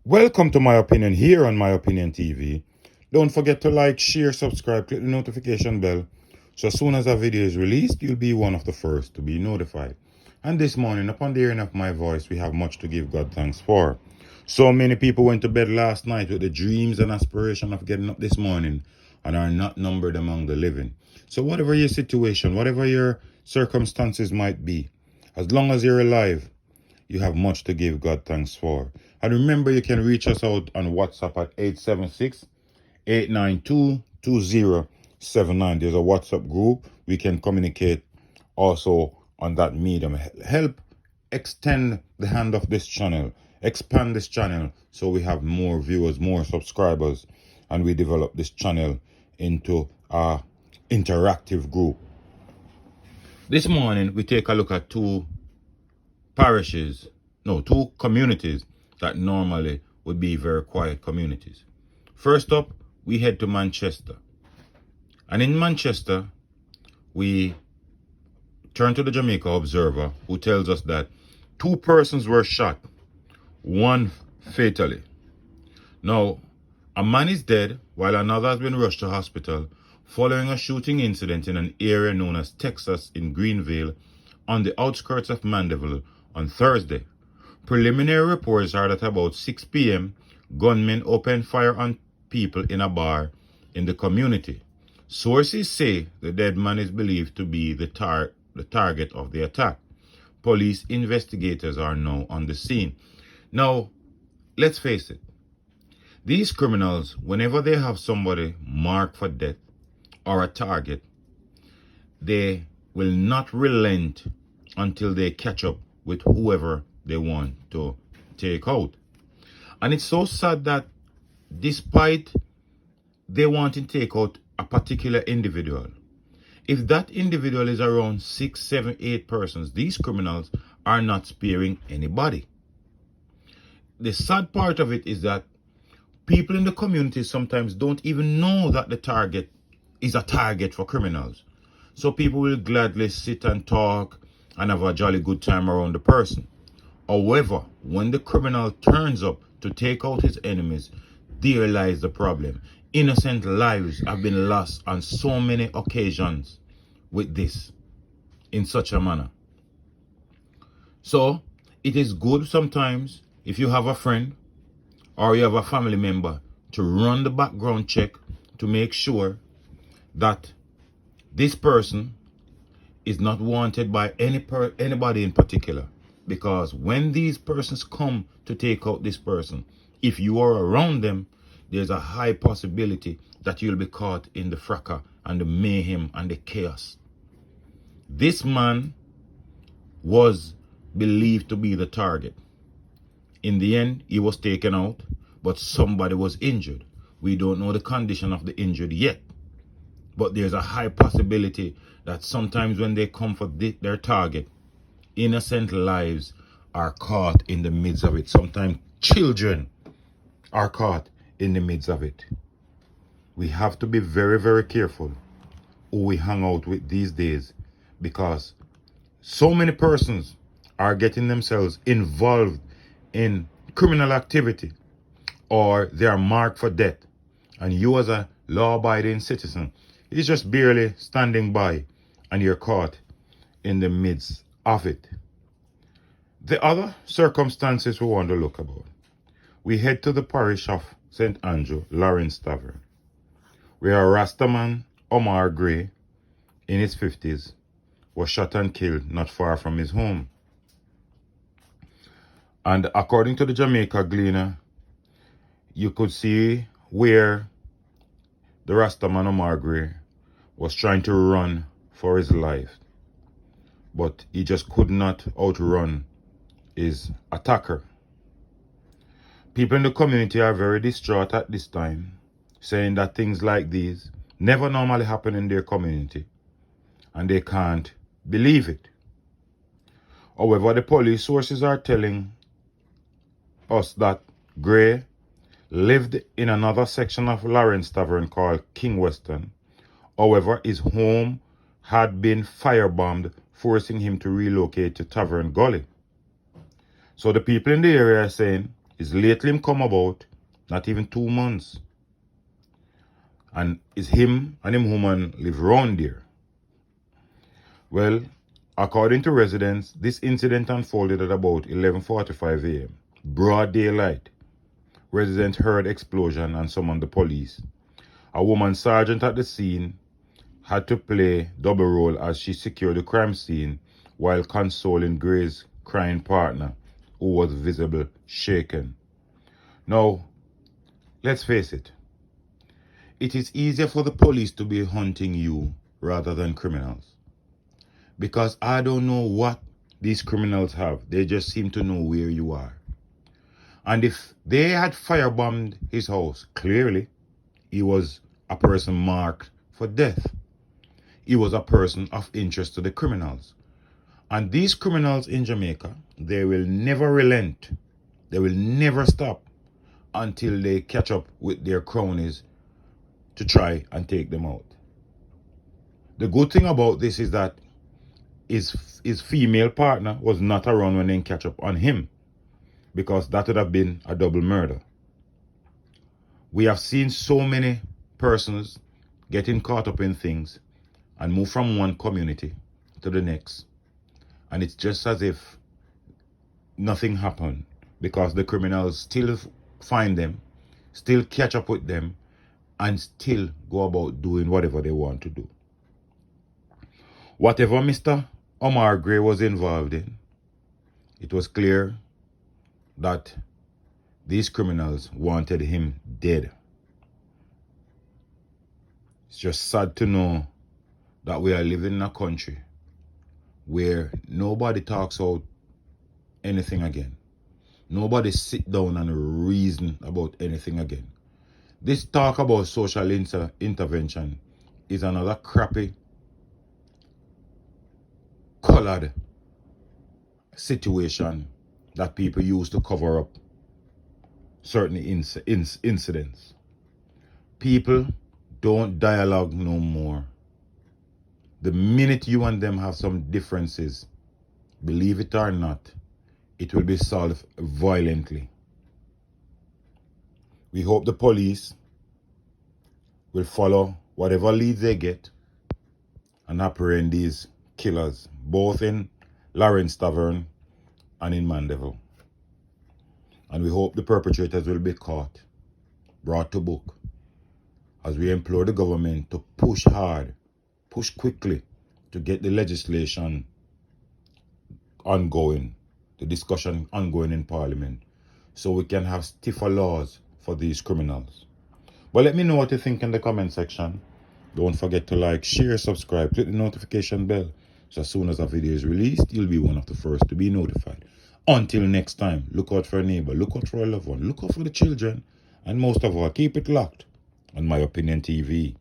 Welcome to My Opinion here on My Opinion TV. Don't forget to like, share, subscribe, click the notification bell so as soon as a video is released, you'll be one of the first to be notified. And this morning, upon the hearing of my voice, we have much to give God thanks for. So many people went to bed last night with the dreams and aspiration of getting up this morning and are not numbered among the living. So whatever your situation, whatever your circumstances might be, as long as you're alive, you have much to give God thanks for. And remember, you can reach us out on WhatsApp at 876-892-2079. There's a WhatsApp group. We can communicate also on that medium. Help extend the hand of this channel, expand this channel so we have more viewers, more subscribers, and we develop this channel into a interactive group. This morning, we take a look at two communities that normally would be very quiet communities. First up, we head to Manchester. And in Manchester, we turn to the Jamaica Observer, who tells us that 2 persons were shot, 1 fatally. Now, a man is dead while another has been rushed to hospital following a shooting incident in an area known as Texas in Greenville on the outskirts of Mandeville on Thursday. Preliminary reports are that about 6 p.m., gunmen opened fire on people in a bar in the community. Sources say the dead man is believed to be the target of the attack. Police investigators are now on the scene. Now, let's face it. These criminals, whenever they have somebody marked for death or a target, they will not relent until they catch up with whoever they want to take out. And it's so sad that despite they wanting to take out a particular individual, if that individual is around 6, 7, 8 persons, these criminals are not sparing anybody. The sad part of it is that people in the community sometimes don't even know that the target is a target for criminals. So people will gladly sit and talk and have a jolly good time around the person. However, when the criminal turns up to take out his enemies, there lies the problem. Innocent lives have been lost on so many occasions with this, in such a manner. So, it is good sometimes if you have a friend or you have a family member to run the background check to make sure that this person is not wanted by anybody in particular. Because when these persons come to take out this person, if you are around them, there's a high possibility that you'll be caught in the fracas and the mayhem and the chaos. This man was believed to be the target. In the end, he was taken out, but somebody was injured. We don't know the condition of the injured yet. But there's a high possibility that sometimes when they come for their target, innocent lives are caught in the midst of it. Sometimes children are caught in the midst of it. We have to be very, very careful who we hang out with these days, because so many persons are getting themselves involved in criminal activity, or they are marked for death. And you as a law-abiding citizen is just barely standing by and you're caught in the midst of it. The other circumstances we want to look about. We head to the parish of St. Andrew, Lawrence Tavern, where a RASTA man, Omar Gray, in his 50s, was shot and killed not far from his home. And according to the Jamaica Gleaner, you could see where the RASTA man, Omar Gray, was trying to run for his life, but he just could not outrun his attacker. People in the community are very distraught at this time, saying that things like these never normally happen in their community, and they can't believe it. However, the police sources are telling us that Gray lived in another section of Lawrence Tavern called King Western. However, his home had been firebombed, forcing him to relocate to Tavern Gully. So the people in the area are saying It's lately him come about, not even 2 months. And it's him and him woman live round there. Well, according to residents, this incident unfolded at about 11:45 a.m. Broad daylight. Residents heard explosion and summoned the police. A woman sergeant at the scene had to play double role as she secured the crime scene while consoling Gray's crying partner, who was visibly shaken. Now, let's face it. It is easier for the police to be hunting you rather than criminals. Because I don't know what these criminals have. They just seem to know where you are. And if they had firebombed his house, clearly he was a person marked for death. He was a person of interest to the criminals. And these criminals in Jamaica, they will never relent. They will never stop until they catch up with their cronies to try and take them out. The good thing about this is that his female partner was not around when they catch up on him, because that would have been a double murder. We have seen so many persons getting caught up in things and move from one community to the next, and it's just as if nothing happened, because the criminals still find them, still catch up with them, and still go about doing whatever they want to do. Whatever Mr. Omar Gray was involved in, it was clear that these criminals wanted him dead. It's just sad to know that we are living in a country where nobody talks out anything again. Nobody sit down and reason about anything again. This talk about social intervention is another crappy, colored situation that people use to cover up certain incidents. People don't dialogue no more. The minute you and them have some differences, believe it or not, it will be solved violently. We hope the police will follow whatever leads they get and apprehend these killers, both in Lawrence Tavern and in Mandeville. And we hope the perpetrators will be caught, brought to book, as we implore the government to push hard, push quickly to get the legislation ongoing, the discussion ongoing in Parliament, so we can have stiffer laws for these criminals. But let me know what you think in the comment section. Don't forget to like, share, subscribe, click the notification bell, so as soon as a video is released, you'll be one of the first to be notified. Until next time, look out for a neighbor, look out for a loved one, look out for the children, and most of all, keep it locked on My Opinion TV.